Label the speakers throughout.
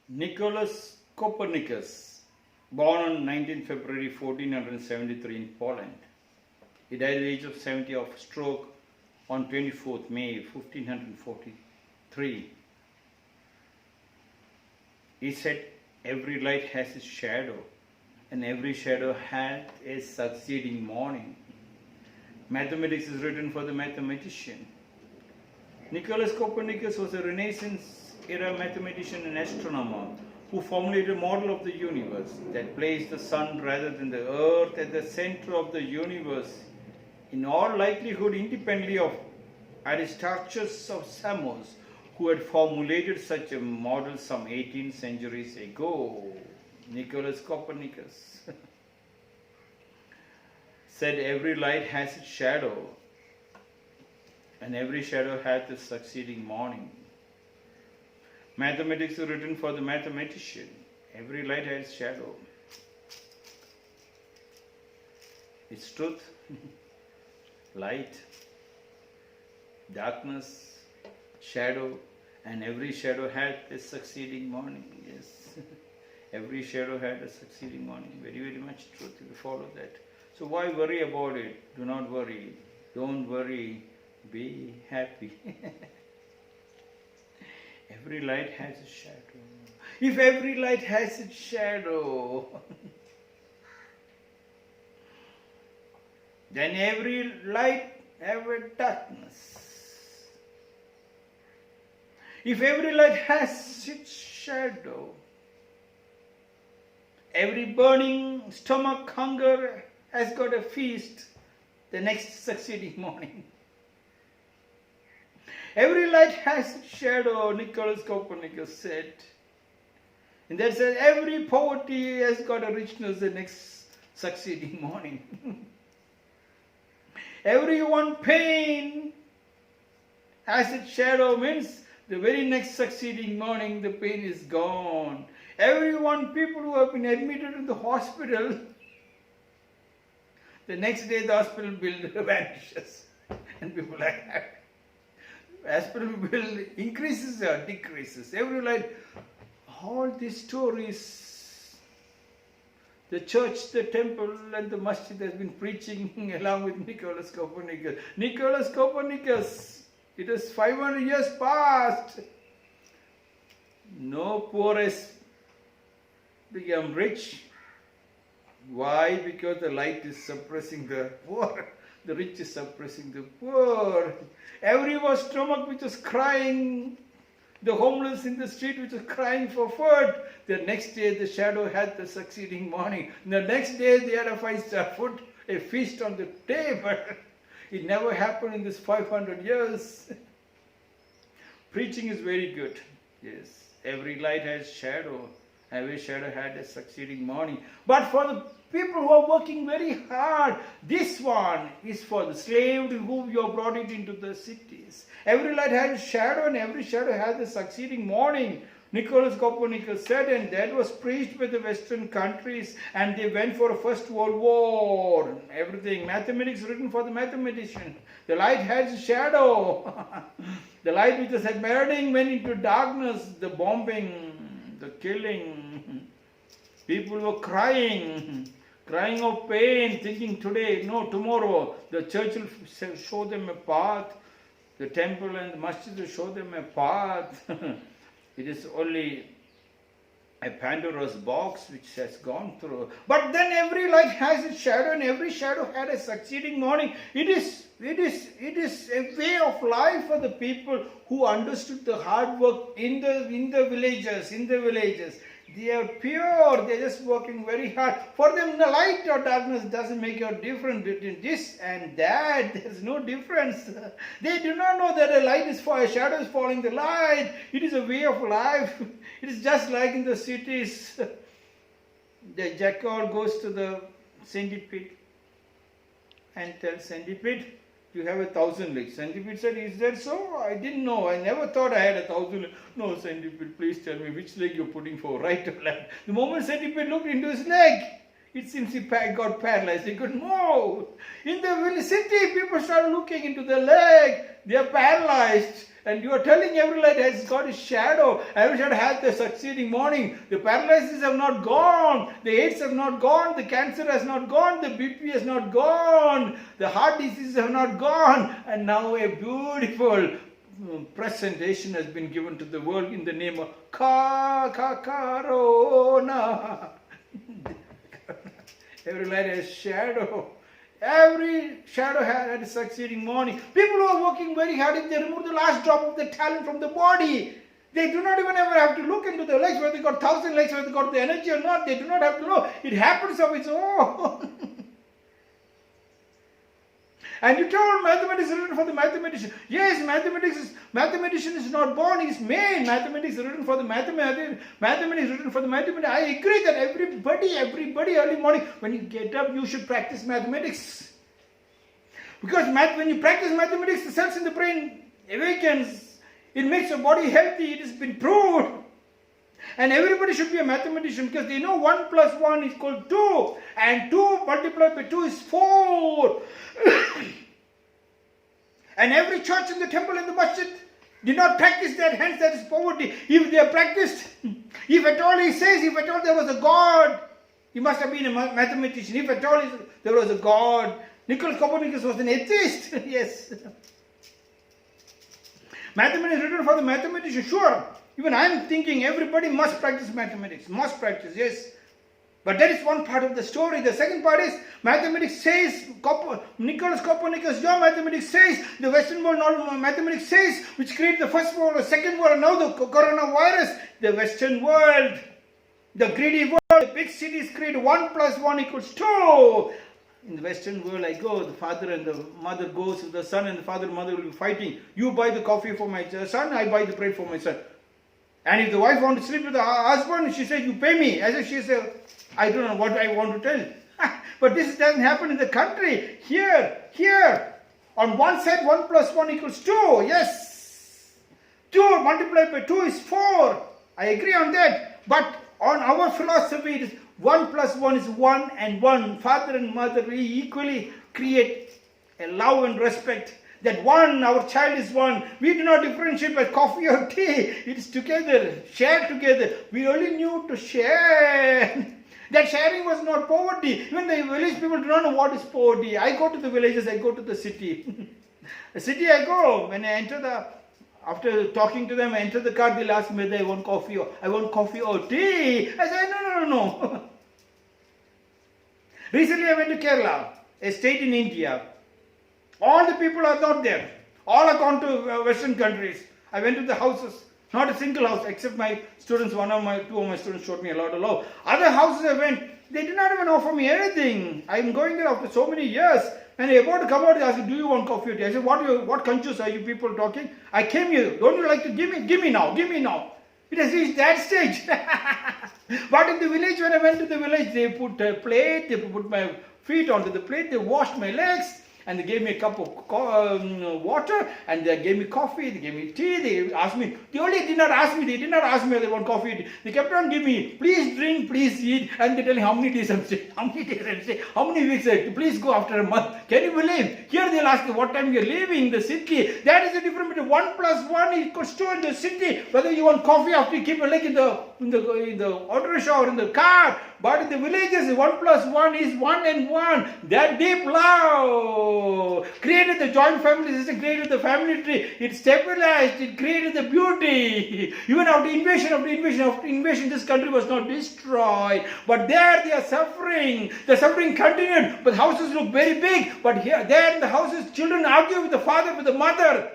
Speaker 1: Nicholas Copernicus, born on 19 February 1473 in Poland. He died at the age of 70 of stroke on 24th May 1543. He said, every light has its shadow, and every shadow has a succeeding morning. Mathematics is written for the mathematician. Nicholas Copernicus was a Renaissance-era mathematician and astronomer who formulated a model of the universe that placed the sun rather than the earth at the center of the universe, in all likelihood independently of Aristarchus of Samos, who had formulated such a model some 18 centuries ago. Nicholas Copernicus said every light has its shadow, and every shadow has the succeeding morning. Mathematics is written for the mathematician. Every light has its shadow. It's truth, light, darkness, shadow, and every shadow had a succeeding morning. Yes, every shadow had a succeeding morning. Very, very much truth if you follow that. So why worry about it? Do not worry. Don't worry. Be happy. Every light has a shadow. If every light has its shadow, then every light has a darkness. If every light has its shadow, every burning stomach hunger has got a feast the next succeeding morning. Every light has its shadow, Nicholas Copernicus said. And that says every poverty has got a richness the next succeeding morning. Every one pain has its shadow, means the very next succeeding morning the pain is gone. Every one people who have been admitted in the hospital, the next day the hospital bill vanishes and people are happy. Hospital bill increases or decreases. Every light, all these stories, the church, the temple and the masjid has been preaching along with Nicholas Copernicus. Nicholas Copernicus, it is 500 years past. No poor has become rich. Why? Because the light is suppressing the poor. The rich is suppressing the poor. Everyone's stomach which is crying, the homeless in the street which is crying for food. The next day the shadow had the succeeding morning. The next day they had a 5-star food, a feast on the table. It never happened in this 500 years. Preaching is very good. Yes, every light has shadow. Every shadow had a succeeding morning. But for the people who are working very hard, this one is for the slave whom you have brought it into the cities. Every light has a shadow and every shadow has a succeeding morning. Nicholas Copernicus said, and that was preached by the Western countries, and they went for a First World War. Everything. Mathematics written for the mathematician. The light has a shadow. The light which was admiring went into darkness, the bombing, the killing. People were crying of pain, thinking today, no, tomorrow. The church will show them a path. The temple and the masjid will show them a path. It is only a Pandora's box which has gone through. But then every light has its shadow, and every shadow had a succeeding morning. It is a way of life for the people who understood the hard work in the villages. They are pure, they are just working very hard. For them, the light or darkness doesn't make a difference between this and that. There's no difference. They do not know that a light is for a shadow is following the light. It is a way of life. It is just like in the cities. The jackal goes to the centipede and tells centipede, you have 1,000 legs. Centipede said, is that so? I didn't know. I never thought I had 1,000 legs. No, centipede, please tell me which leg you're putting for, right or left. The moment centipede looked into his leg, it seems he got paralyzed. He couldn't move. In the city, people started looking into the leg. They are paralyzed. And you are telling every light has got a shadow. Every shadow has the succeeding morning. The paralysis have not gone. The AIDS have not gone. The cancer has not gone. The BP has not gone. The heart diseases have not gone. And now a beautiful presentation has been given to the world in the name of Corona. Every light has shadow. Every shadow had a succeeding morning. People who are working very hard, if they remove the last drop of the talent from the body, they do not even ever have to look into the legs, whether they got 1,000 legs, whether they got the energy or not. They do not have to know. It happens of its own. And you told mathematics is written for the mathematician. Yes, mathematician is not born, he is made. Mathematics is written for the mathematics is written for the mathematician. I agree that everybody early morning, when you get up, you should practice mathematics. Because when you practice mathematics, the cells in the brain awakens. It makes your body healthy. It has been proved. And everybody should be a mathematician because they know 1 plus 1 is equal to 2. And 2 multiplied by 2 is 4. And every church in the temple in the masjid did not practice that, hence that is poverty. If they have practiced, if at all he says, if at all there was a God, he must have been a mathematician. If at all there was a God. Copernicus was an atheist. Yes. Mathematics is written for the mathematician, sure. Even I am thinking everybody must practice mathematics. Must practice, yes. But that is one part of the story. The second part is mathematics says, Copernicus, your mathematics says, the Western world mathematics says, which created the first world, the second world, and now the coronavirus, the Western world, the greedy world, the big cities create 1 plus 1 equals 2. In the Western world, I go, the father and the mother goes with the son, and the father and mother will be fighting. You buy the coffee for my son, I buy the bread for my son. And if the wife wants to sleep with the husband, she says, you pay me. As if she says, I don't know what I want to tell. But this doesn't happen in the country. Here. On one side, 1 plus 1 equals 2. Yes. 2 multiplied by 2 is 4. I agree on that. But on our philosophy, it is 1 plus 1 is 1 and 1. Father and mother, we equally create a love and respect. That one, our child is one. We do not differentiate by coffee or tea. It is together, share together. We only knew to share. That sharing was not poverty. Even the village people do not know what is poverty. I go to the villages, I go to the city. The city I go, when I enter after talking to them, I enter the car, they'll ask me whether I want coffee or tea. I say, no. Recently I went to Kerala, a state in India. All the people are not there. All are gone to Western countries. I went to the houses. Not a single house except my students. Two of my students showed me a lot of love. Other houses I went, they did not even offer me anything. I am going there after so many years. And they about to come out, they asked, do you want coffee or tea? I said, what conscious are you people talking? I came here. Don't you like to give me? Give me now. It has reached that stage. But in the village, when I went to the village, they put a plate, they put my feet onto the plate, they washed my legs. And they gave me a cup of water, and they gave me coffee, they gave me tea, they asked me, they did not ask me whether they want coffee or tea. They kept on giving me, please drink, please eat, and they tell me how many days I'm staying, how many weeks, please go after a month. Can you believe? Here they'll ask you what time you're leaving the city. That is the difference between 1 plus 1 equals 2 in the city. Whether you want coffee after you keep your leg in the auto rickshaw or in the car. But in the villages, 1 plus 1 is 1 and 1. That deep love created the joint family system, created the family tree. It stabilized, it created the beauty. Even after invasion, this country was not destroyed. But there they are suffering. The suffering continued. But houses look very big. But there in the houses, children argue with the father, with the mother.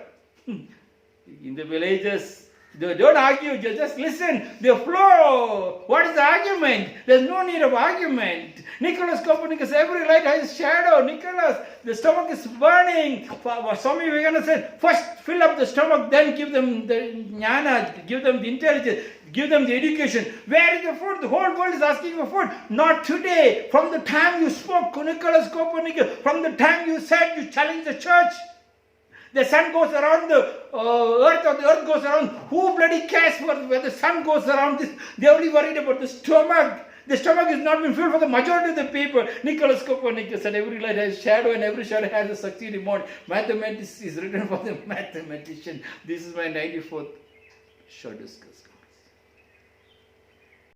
Speaker 1: In the villages, they don't argue, just listen. They flow. What is the argument? There's no need of argument. Copernicus, every light has a shadow. The stomach is burning. Swami Vivekananda said, first fill up the stomach, then give them the jnana, give them the intelligence, give them the education. Where is the food? The whole world is asking for food. Not today. From the time you spoke, Copernicus, from the time you said you challenged the church, the sun goes around the earth, or the earth goes around. Who bloody cares where the sun goes around this? They're only worried about the stomach. The stomach is not been filled for the majority of the people. Nicholas Copernicus said every light has shadow and every shadow has a succeeding mode. Mathematics is written for the mathematician. This is my 94th short discussion.